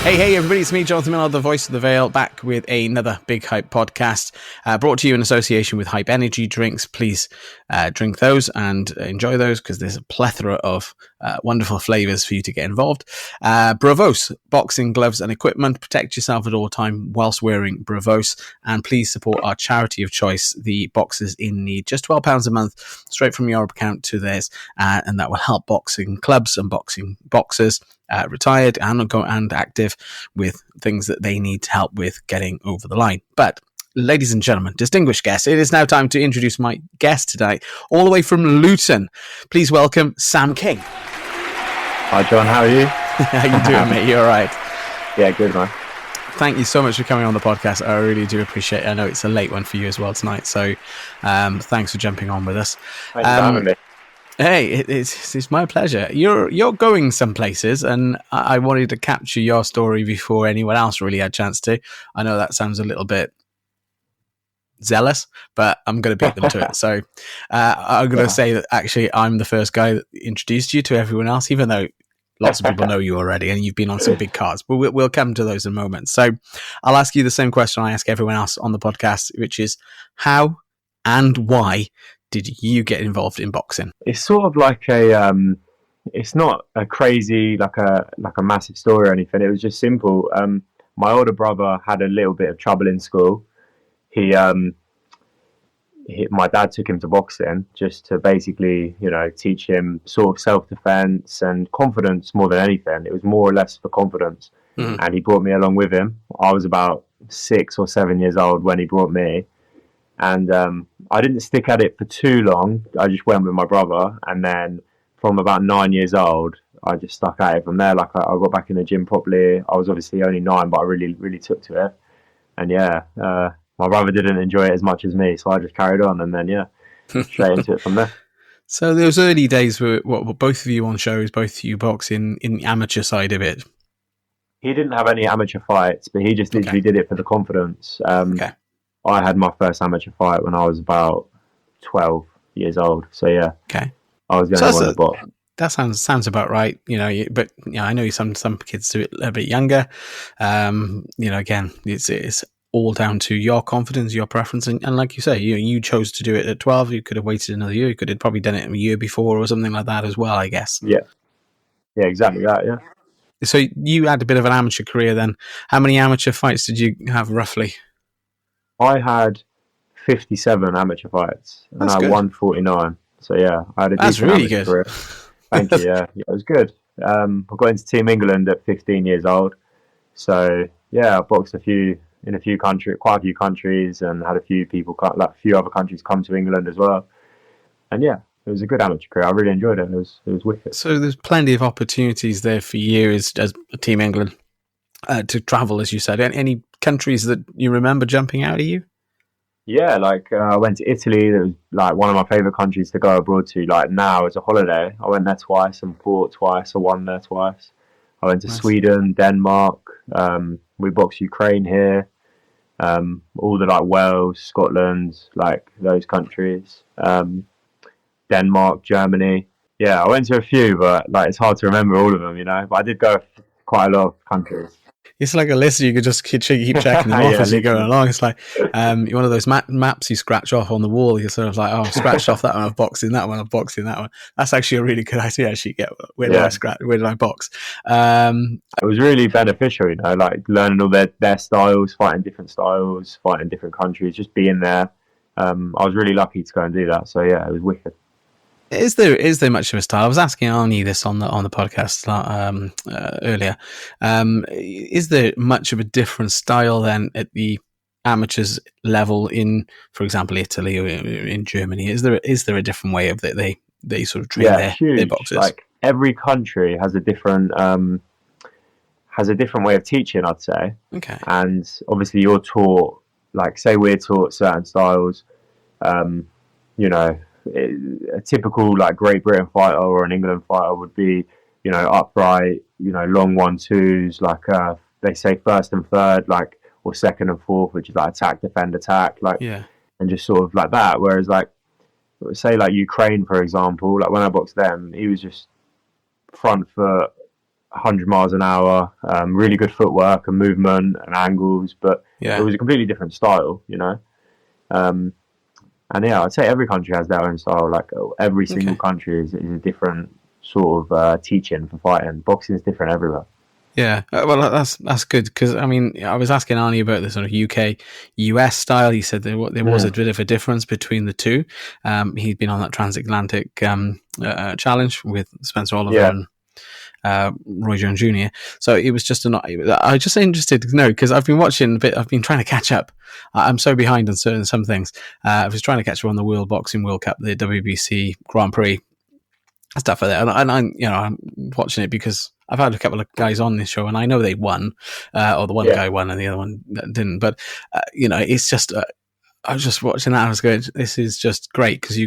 Hey, everybody, it's me, Jonathan Millard, the voice of the Veil, back with another Big Hype podcast, brought to you in association with Hype Energy Drinks. Please drink those and enjoy those, because there's a plethora of wonderful flavours for you to get involved. Bravos, boxing gloves and equipment. Protect yourself at all time whilst wearing Bravos, and please support our charity of choice, the Boxers in Need. Just £12 a month, straight from your account to theirs, and that will help boxing clubs and boxing boxers, retired and active, with things that they need help with getting over the line. But ladies and gentlemen, distinguished guests, it is now time to introduce my guest today, all the way from Luton. Please welcome Sam King. Hi John, how are you? How you doing, mate? You all right? Yeah, good, man. Thank you so much for coming on the podcast. I really do appreciate it. I know it's a late one for you as well tonight, so thanks for jumping on with us. Thanks for having me. Hey, it's my pleasure. You're going some places, and I wanted to capture your story before anyone else really had a chance to. I know that sounds a little bit zealous, but I'm going to beat them to it. So I'm going to say that actually I'm the first guy that introduced you to everyone else, even though lots of people know you already and you've been on some big cards. But we'll come to those in a moment. So I'll ask you the same question I ask everyone else on the podcast, which is how and why did you get involved in boxing? It's sort of like it's not a crazy, like a massive story or anything. It was just simple. My older brother had a little bit of trouble in school. My dad took him to boxing just to basically, teach him sort of self-defense and confidence more than anything. It was more or less for confidence. Mm-hmm. And he brought me along with him. I was about 6 or 7 years old when he brought me. And I didn't stick at it for too long. I just went with my brother. And then from about 9 years old, I just stuck at it from there. Like I got back in the gym properly. I was obviously only 9, but I really, really took to it. And my brother didn't enjoy it as much as me. So I just carried on and then, straight into it from there. So those early days were both of you on shows, both of you boxing in the amateur side of it? He didn't have any amateur fights, but he just literally did it for the confidence. Okay. I had my first amateur fight when I was about 12 years old. So I was the only one to box. That sounds about right. But I know some kids do it a bit younger. Again, it's all down to your confidence, your preference, and like you say, you chose to do it at 12. You could have waited another year. You could have probably done it a year before or something like that as well, I guess. Yeah, exactly that. Yeah. So you had a bit of an amateur career then. How many amateur fights did you have roughly? I had 57 amateur fights, and I won 49. So I had a decent really good career. Thank you. Yeah, it was good. I got into Team England at 15 years old. So I boxed quite a few countries, and had a few other countries come to England as well. And it was a good amateur career. I really enjoyed it. It was wicked. So there's plenty of opportunities there for you as Team England to travel, as you said. Any countries that you remember jumping out at you? Yeah, I went to Italy. That was one of my favourite countries to go abroad to. Now as a holiday, I went there twice and fought twice. I won there twice. I went to Sweden, Denmark. We boxed Ukraine here. All the Wales, Scotland, those countries. Denmark, Germany. Yeah, I went to a few, but it's hard to remember all of them, But I did go quite a lot of countries. It's like a list. You could just keep checking them off as you go along. It's like one of those maps you scratch off on the wall. You're sort of like, I've scratched off that one. I've boxed in that one. I've boxed in that one. That's actually a really good idea. Actually, where did I box? It was really beneficial, learning all their styles, fighting different styles, fighting different countries, just being there. I was really lucky to go and do that. So it was wicked. Is there much of a style? I was asking Arnie this on the podcast earlier. Is there much of a different style then at the amateurs level in, for example, Italy or in Germany? Is there a different way of that they sort of train their boxers? Every country has a different way of teaching, I'd say. Okay. And obviously you're taught, say we're taught certain styles, a typical Great Britain fighter or an England fighter would be, upright, long 1-2s, they say first and third, or second and fourth, which is attack, defend, attack, and just sort of that. Whereas say Ukraine, for example, when I boxed them, he was just front foot, 100 miles an hour, really good footwork and movement and angles, but it was a completely different style, you know. And yeah, I'd say every country has their own style. Like every single country is a different sort of teaching for fighting. Boxing is different everywhere. Yeah, well, that's good, because I mean, I was asking Arnie about the sort of UK, US style. He said there was a bit of a difference between the two. He'd been on that transatlantic challenge with Spencer Oliver and Roy Jones Jr. So it was just I was just interested to know, because I've been watching a bit. I've been trying to catch up. I'm so behind on some things. I was trying to catch up on the World Boxing World Cup, the WBC Grand Prix, stuff like that, and I'm watching it because I've had a couple of guys on this show and I know they won, or the one guy won and the other one didn't, but it's just I was just watching that and I was going, this is just great, because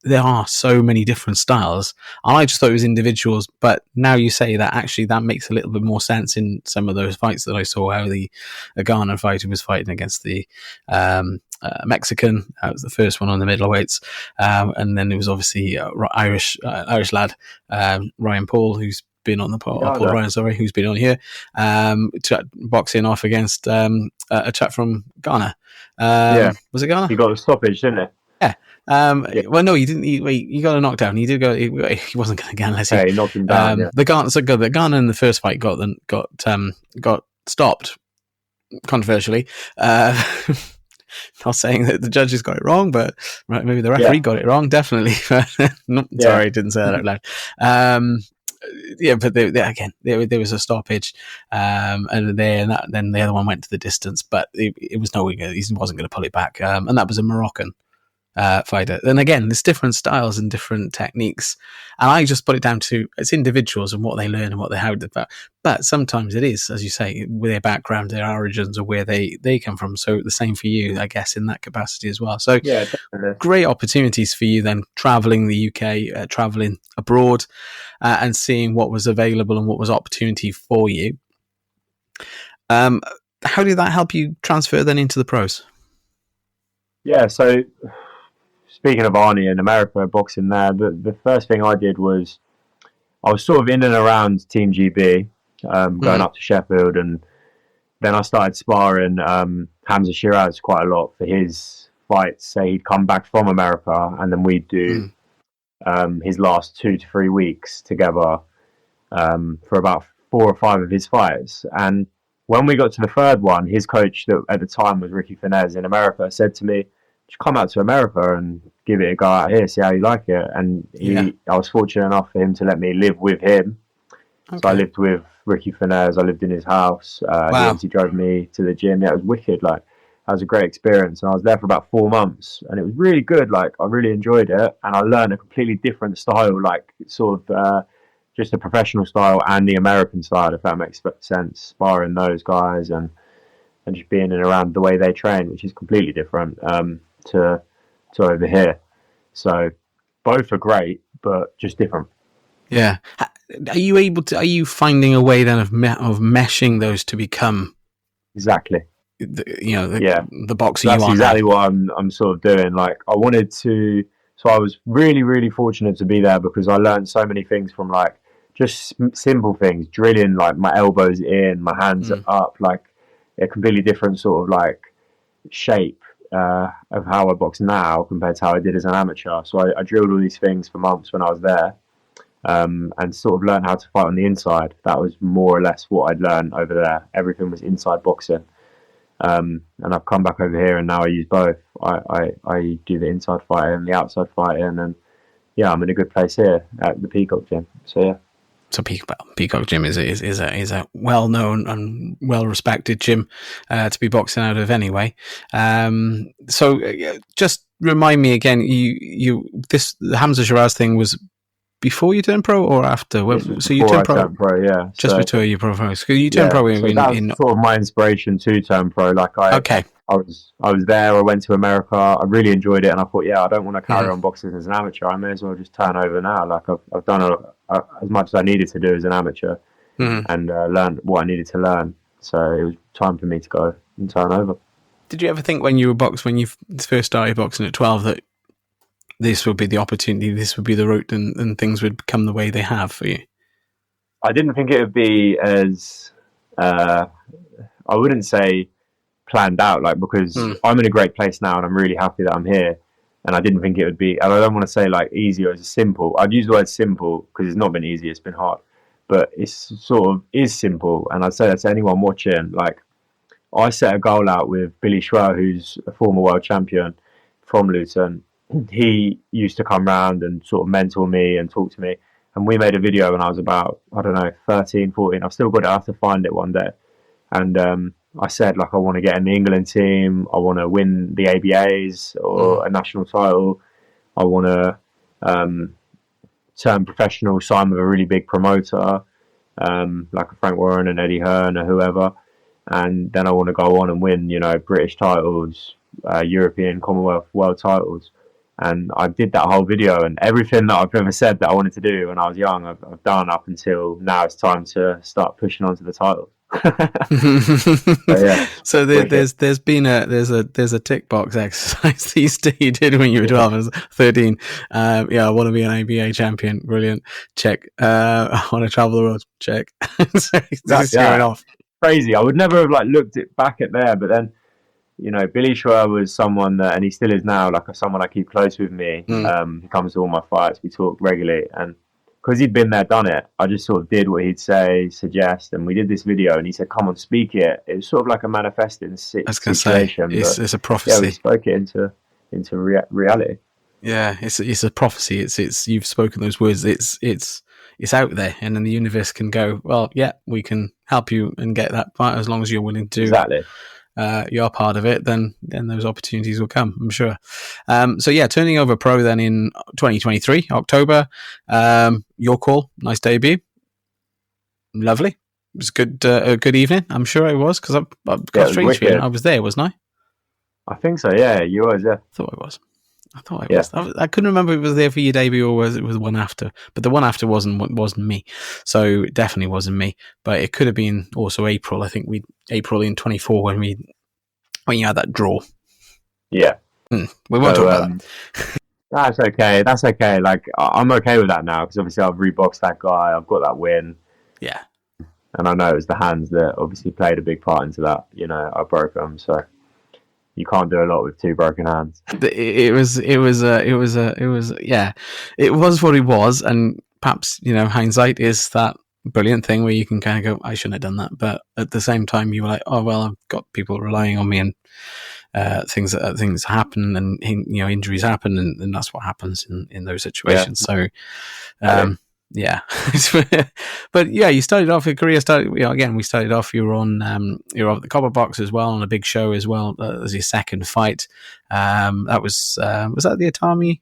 there are so many different styles, and I just thought it was individuals, but now you say that, actually that makes a little bit more sense in some of those fights that I saw, how the Ghana fighter was fighting against the Mexican. That was the first one on the middleweights, and then there was obviously Irish lad, Ryan Paul, who's been on the Paul Ryan, who's been on here, boxing off against a chap from Ghana. Was it Ghana? He got a stoppage, didn't he? Yeah. Well, no, he didn't. He got a knockdown. He did go. He wasn't going to get unless he knocked him down. The Ghana in the first fight got stopped controversially. Not saying that the judges got it wrong, but maybe the referee got it wrong. Definitely. Sorry, I didn't say that out loud. But there was a stoppage, and then the other one went to the distance, but it was no, he wasn't going to pull it back, and that was a Moroccan fighter. And again, there's different styles and different techniques, and I just put it down to it's individuals and what they learn and what they have. But sometimes it is, as you say, with their background, their origins, or where they come from. So the same for you, I guess, in that capacity as well. So great opportunities for you then, traveling the UK, traveling abroad, and seeing what was available and what was opportunity for you. How did that help you transfer then into the pros? Yeah, so speaking of Arnie in America, boxing there, the first thing I did was I was sort of in and around Team GB, going up to Sheffield, and then I started sparring Hamza Shiraz quite a lot for his fights. Say he'd come back from America, and then we'd do his last 2 to 3 weeks together for about 4 or 5 of his fights. And when we got to the third one, his coach, that at the time was Ricky Finez in America, said to me, "Just come out to America and give it a go out here, see how you like it." And I was fortunate enough for him to let me live with him. Okay. So I lived with Ricky Finez. I lived in his house. He drove me to the gym. Yeah, it was wicked. Like, that was a great experience. And I was there for about 4 months, and it was really good. Like, I really enjoyed it, and I learned a completely different style, like sort of just the professional style and the American style, if that makes sense. Sparring those guys and just being in and around the way they train, which is completely different to over here. So both are great, but just different. Yeah. Are you finding a way then of meshing those to become exactly the boxer That's you are? That's exactly what I'm sort of doing. Like, I wanted to, so I was really, really fortunate to be there, because I learned so many things from, like, just simple things, drilling, like my elbows in, my hands up, like a completely different sort of like shape of how I box now compared to how I did as an amateur. So I drilled all these things for months when I was there, and sort of learned how to fight on the inside. That was more or less what I'd learned over there. Everything was inside boxing, and I've come back over here and now I use both. I do the inside fighting and the outside fighting, and I'm in a good place here at the Peacock Gym. So yeah. So Peacock Gym is a well-known and well-respected gym to be boxing out of anyway. So just remind me again, the Hamza Shiraz thing was before you turned pro or after? So you turned pro, yeah. Just before you pro. So you turned pro in sort of my inspiration to turn pro. Like I was there. I went to America. I really enjoyed it, and I thought, I don't want to carry on boxing as an amateur. I may as well just turn over now. Like I've done as much as I needed to do as an amateur, and learned what I needed to learn. So it was time for me to go and turn over. Did you ever think when you first started boxing at 12 that this would be the opportunity, this would be the route, and things would become the way they have for you? I didn't think it would be as I wouldn't say planned out, like, because I'm in a great place now and I'm really happy that I'm here. And I didn't think it would be, and I don't want to say like easy or simple. I'd use the word simple because it's not been easy, it's been hard. But it's sort of is simple. And I'd say that to anyone watching, like, I set a goal out with Billy Schwer, who's a former world champion from Luton. He used to come round and sort of mentor me and talk to me. And we made a video when I was about, I don't know, 13, 14. I've still got it. I have to find it one day. And I said, like, I want to get in the England team. I want to win the ABAs or a national title. I want to turn professional, sign with a really big promoter, like a Frank Warren and Eddie Hearn or whoever. And then I want to go on and win, you know, British titles, European, Commonwealth, world titles. And I did that whole video, and everything that I've ever said that I wanted to do when I was young, I've done up until now. It's time to start pushing on to the titles. So there's been a tick box exercise that you did when you were 12 and 13. I want to be an ABA champion. Brilliant. Check. I want to travel the world. Check. So that's going off. Crazy. I would never have like looked it back at there, but then, you know, Billy Schwer was someone that, and he still is now, like someone I keep close with me. He comes to all my fights. We talk regularly, and because he'd been there, done it, I just sort of did what he'd say, suggest, and we did this video, and he said, "Come on, speak it." It was sort of like a manifesting situation. It's a prophecy. Yeah, we spoke it into reality. Yeah, it's a prophecy. It's you've spoken those words. It's out there, and then the universe can go, well, yeah, we can help you and get that part as long as you're willing to. Exactly. You're part of it, then those opportunities will come, I'm sure. So yeah, turning over pro then in 2023, October. Your call, nice debut. Lovely. It was a good evening. I'm sure it was, because I've got strange feeling. I was there, wasn't I? I think so, yeah. You was, yeah. I thought I was. I couldn't remember if it was there for your debut or was it the one after. But the one after wasn't me. So it definitely wasn't me. But it could have been also April. I think April in 24 when you had that draw. Yeah. We won't talk about that. That's okay. Like, I'm okay with that now because obviously I've reboxed that guy. I've got that win. Yeah. And I know it was the hands that obviously played a big part into that. You know, I broke them, so you can't do a lot with two broken hands. It was what it was, and perhaps, you know, hindsight is that brilliant thing where you can kind of go, I shouldn't have done that, but at the same time you were like, oh well, I've got people relying on me, and things happen, and you know, injuries happen, and that's what happens in those situations. So yeah. But yeah, you started off your career. We started off. You were on the Copper Box as well, on a big show as well as your second fight. That was that the Atami,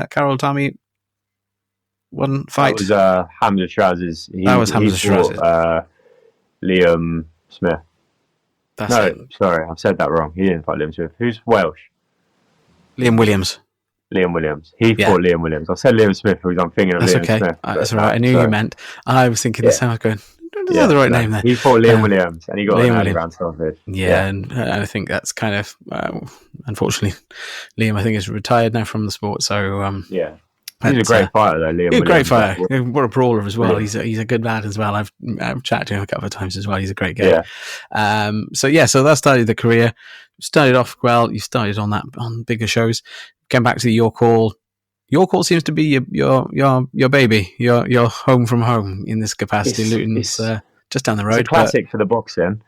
Carol Atami one fight? That was Hamza Shiraz's. That was Hamza Shiraz's. Liam Smith. Sorry, I've said that wrong. He didn't fight Liam Smith. Who's Welsh? Liam Williams. He fought Liam Williams. I said Liam Smith because I'm thinking of Liam Smith. That's all right. I knew you meant. I was thinking the same. I was going, is that the right name there? He fought Liam Williams, and he got an early round stoppage. Yeah, and I think that's kind of, unfortunately, Liam, I think, is retired now from the sport. So, yeah. He's a great fighter, though, Liam. He's a great fighter. What a brawler as well. Yeah. He's a good lad as well. I've chatted to him a couple of times as well. He's a great guy. Yeah. So that started the career. Started off well. You started on bigger shows. Came back to the Your Call. Your Call seems to be your baby. Your home from home in this capacity. Luton's just down the road. It's a classic for the boxing,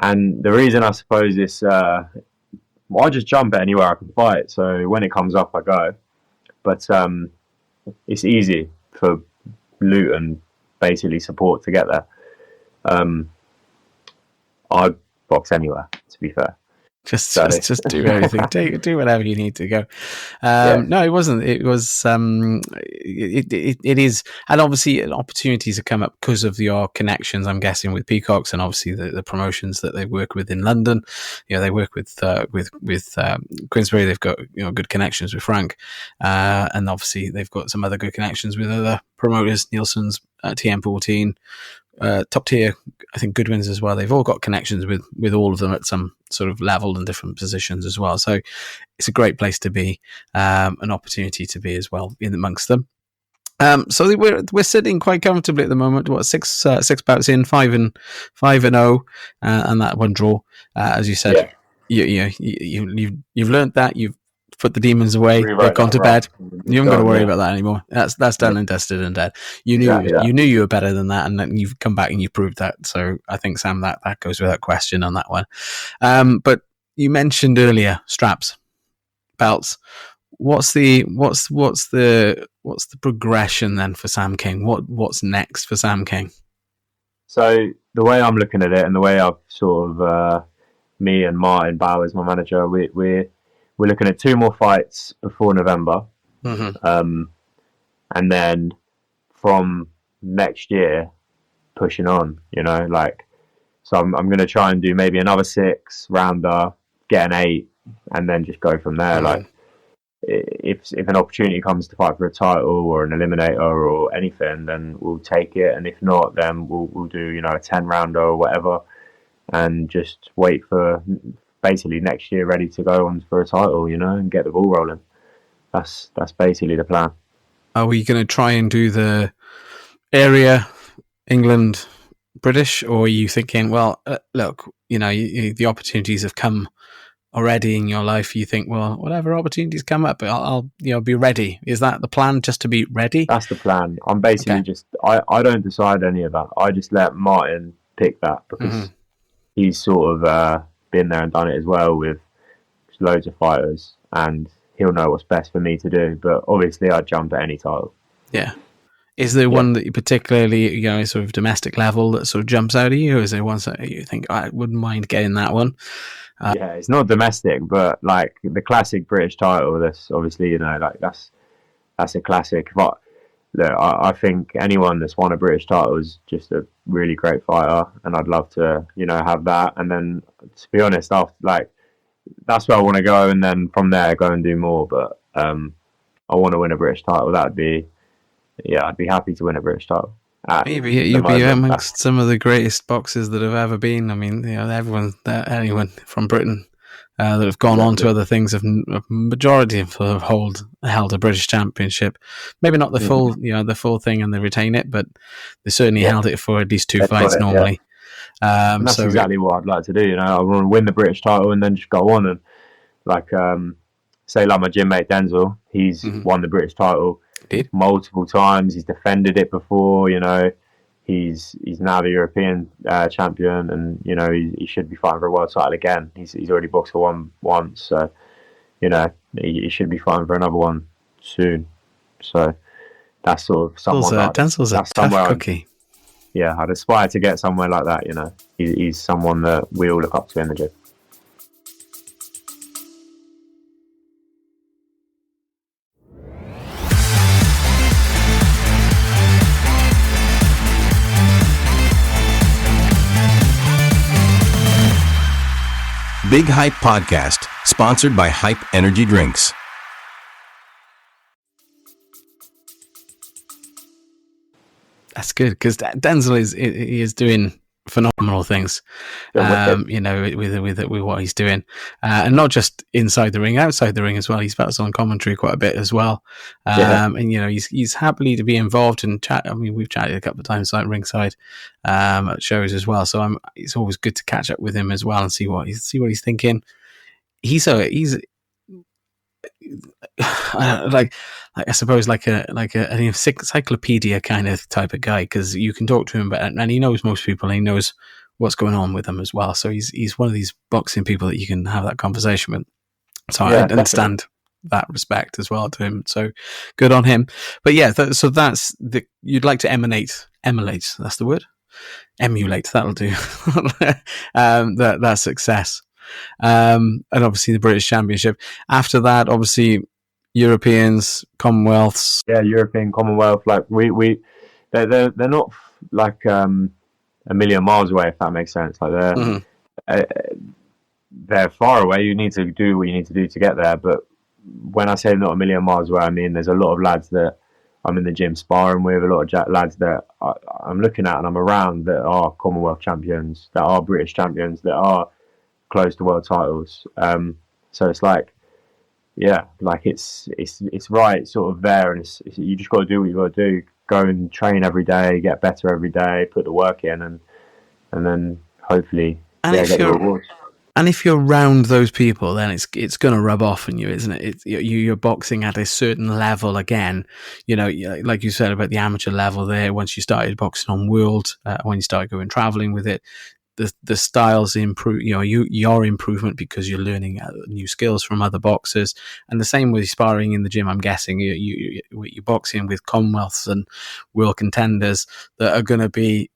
and the reason I suppose is I just jump at anywhere I can fight. So when it comes up, I go. But it's easy for Luton basically support to get there. I box anywhere, to be fair. Just do everything. do whatever you need to go. No, it wasn't. It was. It is, and obviously opportunities have come up because of your connections. I'm guessing with Peacocks and obviously the promotions that they work with in London. You know, they work with Queensberry. They've got, you know, good connections with Frank, and obviously they've got some other good connections with other promoters. Nielsen's, TM14. Top tier, I think, Goodwin's as well. They've all got connections with all of them at some sort of level and different positions as well. So it's a great place to be, an opportunity to be as well in amongst them. So we're sitting quite comfortably at the moment. What, six bouts in, 5-0, and that one draw. As you said, you've learned that. You've put the demons away. They've gone to bed. You haven't got to worry about that anymore. That's done and dusted and dead. You knew you were better than that, and then you've come back and you proved that. So I think, Sam, that goes without question on that one. But you mentioned earlier straps, belts. What's the progression then for Sam King? What's next for Sam King? So the way I'm looking at it, and the way I've sort of me and Martin Bowers, my manager, we're looking at 2 more fights before November, and then from next year pushing on. So I'm going to try and do maybe another 6 rounder, get an 8, and then just go from there. Like, if an opportunity comes to fight for a title or an eliminator or anything, then we'll take it, and if not, then we'll do a 10 rounder or whatever, and just wait for basically next year ready to go on for a title, and get the ball rolling. That's basically the plan. Are we going to try and do the area, England, British, or are you thinking, well, look, the opportunities have come already in your life? You think, well, whatever opportunities come up, I'll be ready. Is that the plan, just to be ready? That's the plan. I'm basically I don't decide any of that. I just let Martin pick that, because he's sort of been there and done it as well with loads of fighters, and he'll know what's best for me to do. But obviously I'd jump at any title. Yeah. Is there one that you particularly, sort of domestic level, that sort of jumps out at you? Or is there one that you think, I wouldn't mind getting that one? It's not domestic, but like the classic British title, that's obviously, that's a classic. But look, I think anyone that's won a British title is just a really great fighter, and I'd love to, have that. And then, to be honest, after, that's where I want to go, and then from there go and do more. But I want to win a British title. I'd be happy to win a British title. Maybe you'll be amongst some of the greatest boxers that have ever been. I mean, anyone from Britain that have gone on to other things, a majority of them have held a British championship. Maybe not the full, the full thing, and they retain it, but they certainly held it for at least 2 fights normally. That's exactly what I'd like to do. I want to win the British title and then just go on and say my gym mate Denzel. He's won the British title multiple times. He's defended it before. He's now the European champion, and he should be fighting for a world title again. He's already boxed for one once, so he should be fighting for another one soon. So that's sort of someone. Denzel's a tough cookie. I'd aspire to get somewhere like that. He's someone that we all look up to in the gym. Big Hype Podcast, sponsored by Hype Energy Drinks. That's good, because Denzel is doing phenomenal things, with what he's doing, and not just inside the ring, outside the ring as well. He's on commentary quite a bit as well, and he's happily to be involved in chat. I mean, we've chatted a couple of times like ringside at shows as well, so it's always good to catch up with him as well and see what he's thinking. He's I suppose like an encyclopedia kind of type of guy, because you can talk to him, and he knows most people, and he knows what's going on with them as well. So he's one of these boxing people that you can have that conversation with. So I understand that respect as well to him. So good on him. But so that's you'd like to emulate. That's the word. Emulate. That'll do. that success. And obviously the British Championship. After that, obviously Europeans, Commonwealths. Yeah, European, Commonwealth. Like they're not like a million miles away, if that makes sense. Like they're far away. You need to do what you need to do to get there. But when I say not a million miles away, I mean there's a lot of lads that I'm in the gym sparring with, a lot of lads that I'm looking at and I'm around that are Commonwealth champions, that are British champions, that are close to world titles. So it's like yeah, like it's right sort of there, and you just got to do what you got to do. Go and train every day, get better every day, put the work in, and then hopefully, And yeah, if get the you're rewards. and if you're around those people, then it's going to rub off on you, isn't it? You're boxing at a certain level again. You know, like you said about the amateur level there. Once you started boxing on world, when you started going traveling with it, the styles improve. You know, your improvement because you're learning new skills from other boxers, and the same with sparring in the gym. I'm guessing you're boxing with Commonwealths and world contenders that are going to be,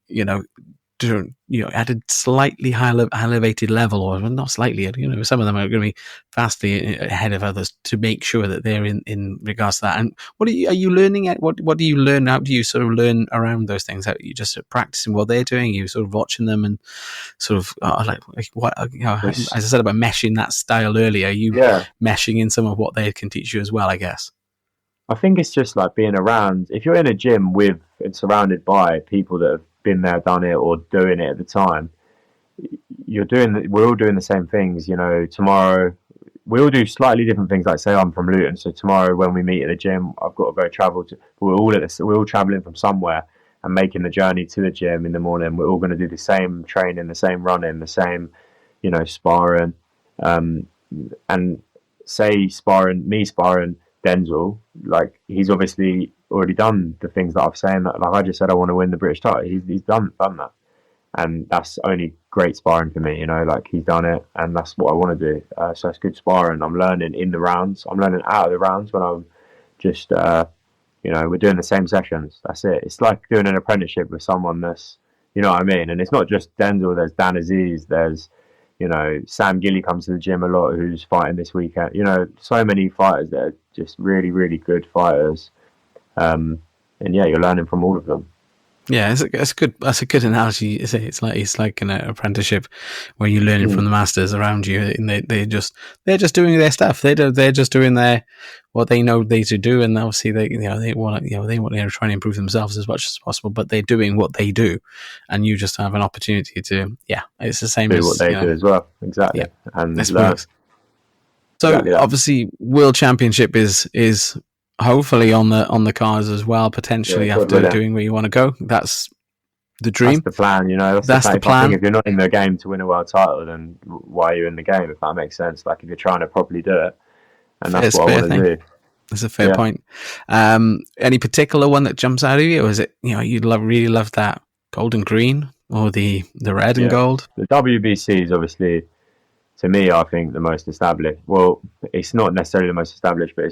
at a slightly elevated level, or not slightly, some of them are going to be vastly ahead of others to make sure that they're in regards to that. And are you learning at? What do you learn? How do you sort of learn around those things? Are you just practicing what they're doing? Are you sort of watching them and sort of like what, as I said about meshing that style earlier, are you meshing in some of what they can teach you as well, I guess? I think it's just like being around. If you're in a gym with and surrounded by people that have been there, done it, or doing it at the time, we're all doing the same things. You know, tomorrow we all do slightly different things. Like say I'm from Luton, so tomorrow when we meet at the gym, I've got to go travel to. We're all traveling from somewhere and making the journey to the gym in the morning. We're all going to do the same training, the same running, the same, sparring, and say sparring Denzel, like he's obviously already done the things that I've said. Like I just said, I want to win the British title. He's done that, and that's only great sparring for me. Like he's done it, and that's what I want to do. So it's good sparring. I'm learning in the rounds. I'm learning out of the rounds when I'm just, we're doing the same sessions. That's it. It's like doing an apprenticeship with someone that's, you know what I mean. And it's not just Denzel. There's Dan Aziz. There's Sam Gilly comes to the gym a lot, who's fighting this weekend. So many fighters that are just really, really good fighters. And yeah, you're learning from all of them. Yeah, it's good. That's a good analogy. It's like an apprenticeship where you're learning from the masters around you, and they're just doing their stuff. They're just doing what they know they should do, and obviously they're trying to improve themselves as much as possible. But they're doing what they do, and you just have an opportunity to it's the same do what they do as well. Exactly, and learn. So exactly obviously, World Championship is hopefully on the cards as well, potentially after doing where you want to go. That's the dream. That's the plan, That's the plan. I think if you're not in the game to win a world title, then why are you in the game, if that makes sense? Like if you're trying to properly do it, and that's what I want to do. That's a fair point. Any particular one that jumps out of you, or is it, you'd really love that gold and green, or the red and gold? The WBC is obviously, to me, I think the most established. Well, it's not necessarily the most established, but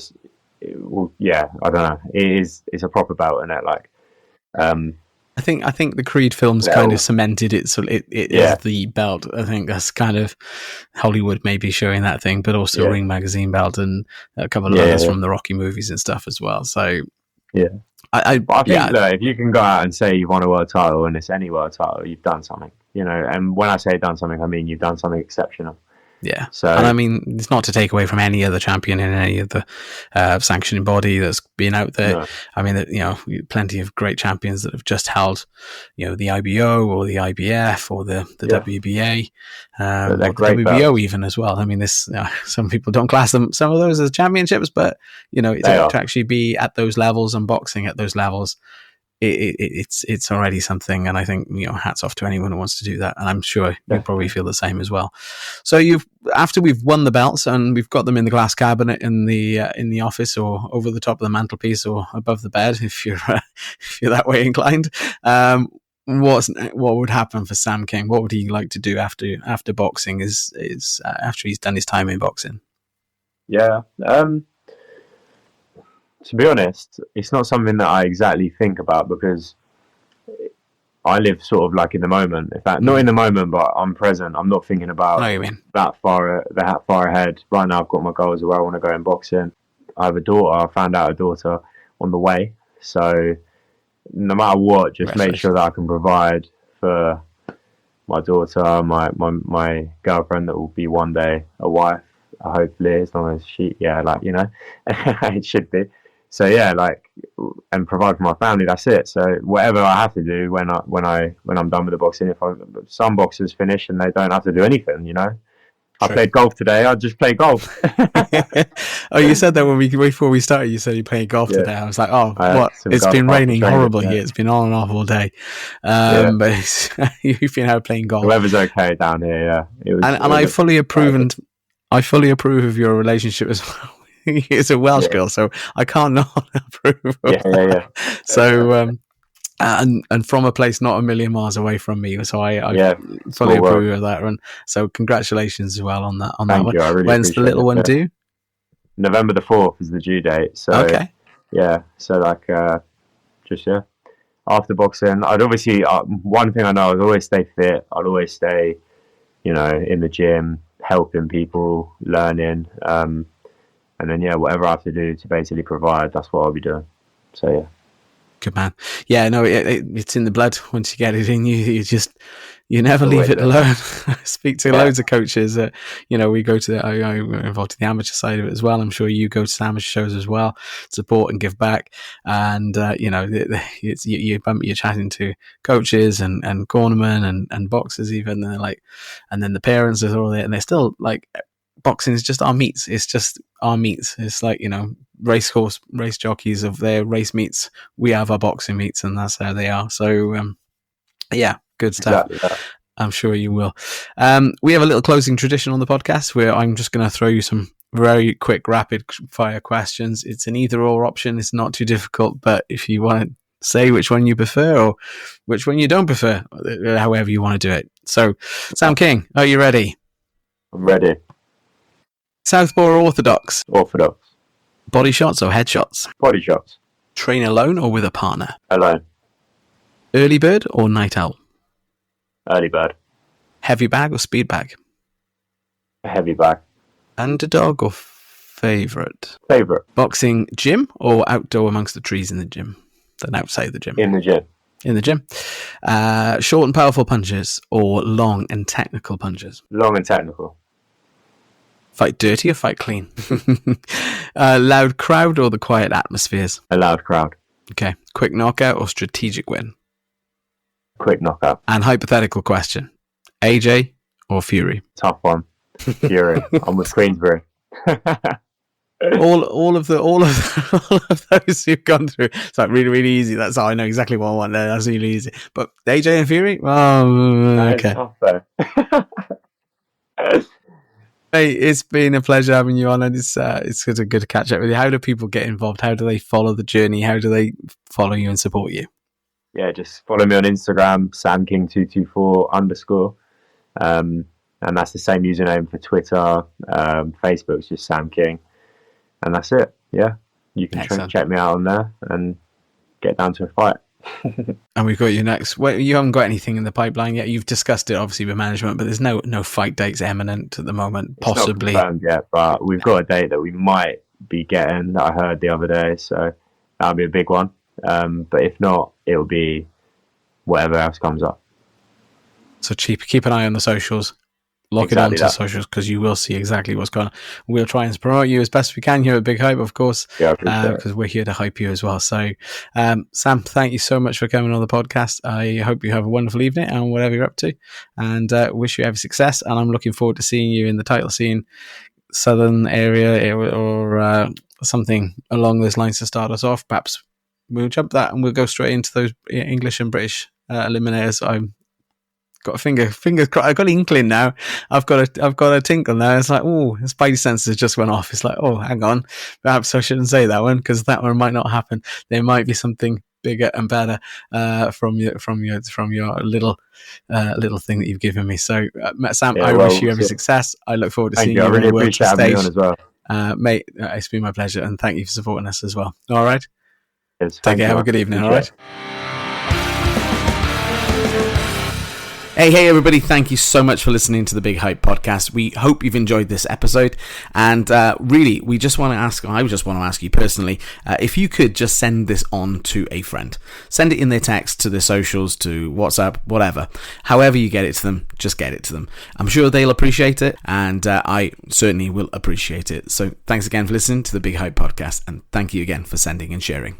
I don't know. It's a proper belt, isn't it? Like, I think the Creed films kind of cemented it. So it is the belt. I think that's kind of Hollywood maybe showing that thing, but also Ring Magazine belt and a couple of others from the Rocky movies and stuff as well. So I think that if you can go out and say you've won a world title, and it's any world title, you've done something. And when I say done something, I mean you've done something exceptional. Yeah. So, and I mean, it's not to take away from any other champion in any of the sanctioning body that's been out there. No. I mean, plenty of great champions that have just held, the IBO or the IBF or the WBA, or the WBO belts. Even as well. I mean, some people don't class some of those as championships, but to actually be at those levels and boxing at those levels. It's already something, and I think hats off to anyone who wants to do that, and I'm sure you probably feel the same as well. So after we've won the belts and we've got them in the glass cabinet in the office or over the top of the mantelpiece or above the bed, if you're that way inclined, what would happen for Sam King? What would he like to do after boxing? Is after he's done his time in boxing? Yeah. To be honest, it's not something that I exactly think about because I live sort of like in the moment. In fact, not in the moment, but I'm present. I'm not thinking about that far ahead. Right now, I've got my goals of where I want to go in boxing. I have a daughter. I found out a daughter on the way. So no matter what, just make sure that I can provide for my daughter, my girlfriend that will be one day a wife, hopefully, as long as she, it should be. So and provide for my family. That's it. So whatever I have to do when I'm done with the boxing, some boxers finish and they don't have to do anything. I played golf today. I just play golf. Oh, you said that before we started. You said you played golf today. I was like, oh, what? It's been raining horribly here. It's been on and off all day. But you've been out playing golf. The weather's okay down here. Yeah, I fully approve of your relationship as well. It's a Welsh girl, so I can't not approve of that. So, and from a place not a million miles away from me, so I fully approve of that. And so, congratulations as well on that. Thank you. I really When's the little one due? November the 4th is the due date. So, after boxing, I'd obviously one thing I know is always stay fit. I'd always stay, in the gym, helping people, learning. And then, whatever I have to do to basically provide, that's what I'll be doing. So, yeah. Good man. Yeah, no, it's in the blood. Once you get it in you, you never leave it alone. I speak to loads of coaches that, we go to I'm involved in the amateur side of it as well. I'm sure you go to amateur shows as well, support and give back. And, you're chatting to coaches and cornermen and boxers even. And then the parents are all there, and they're still like, boxing is just our meets. It's just our meets. It's like, race jockeys of their race meets. We have our boxing meets, and that's how they are. So, good stuff. Exactly. I'm sure you will. We have a little closing tradition on the podcast where I'm just going to throw you some very quick, rapid fire questions. It's an either or option. It's not too difficult, but if you want to say which one you prefer or which one you don't prefer, however you want to do it. So, Sam King, are you ready? I'm ready. Southpaw or orthodox? Orthodox. Body shots or headshots? Body shots. Train alone or with a partner? Alone. Early bird or night owl? Early bird. Heavy bag or speed bag? A heavy bag. Underdog or favourite? Favourite. Boxing gym or outdoor amongst the trees in the gym? Then outside the gym? In the gym. In the gym. Short and powerful punches or long and technical punches? Long and technical. Fight dirty or fight clean? Loud crowd or the quiet atmospheres? A loud crowd. Okay. Quick knockout or strategic win? Quick knockout. And hypothetical question. AJ or Fury? Tough one. Fury. I'm with Queensbury. all of those you've gone through. It's like really, really easy. That's all I know exactly what I want there. That's really easy. But AJ and Fury? Oh, okay. Hey, it's been a pleasure having you on, and it's such a good to catch up with you. How do people get involved? How do they follow the journey? How do they follow you and support you? Yeah, just follow me on Instagram, samking224_. And that's the same username for Twitter. Facebook's just Sam King. And that's it. Yeah, you can check me out on there and get down to a fight. And we've got you next. Well, you haven't got anything in the pipeline yet. You've discussed it obviously with management, but there's no fight dates imminent at the moment. Possibly. It's not confirmed yet, but we've got a date that we might be getting that I heard the other day, so that'll be a big one. But if not, it'll be whatever else comes up. So keep an eye on the socials. Lock it onto the socials, because you will see exactly what's going on. We'll try and promote you as best we can here at Big Hype, of course, because we're here to hype you as well. So, Sam, thank you so much for coming on the podcast. I hope you have a wonderful evening and whatever you're up to, and wish you every success. And I'm looking forward to seeing you in the title scene, southern area, or something along those lines to start us off. Perhaps we'll jump that and we'll go straight into those English and British eliminators. I'm got fingers crossed. I've got an inkling now. I've got a tinkle now. It's like, oh, the spidey senses just went off. It's like, oh, hang on, perhaps I shouldn't say that one, because that one might not happen. There might be something bigger and better from your little thing that you've given me. So, Sam, I wish you every success. I look forward to seeing you. I really appreciate having you on as well, mate. It's been my pleasure, and thank you for supporting us as well. All right, take care. Have a good evening. All right. Hey, everybody. Thank you so much for listening to the Big Hype podcast. We hope you've enjoyed this episode. And really, I just want to ask you personally, if you could just send this on to a friend. Send it in their text, to their socials, to WhatsApp, whatever. However you get it to them, just get it to them. I'm sure they'll appreciate it, and I certainly will appreciate it. So thanks again for listening to the Big Hype podcast, and thank you again for sending and sharing.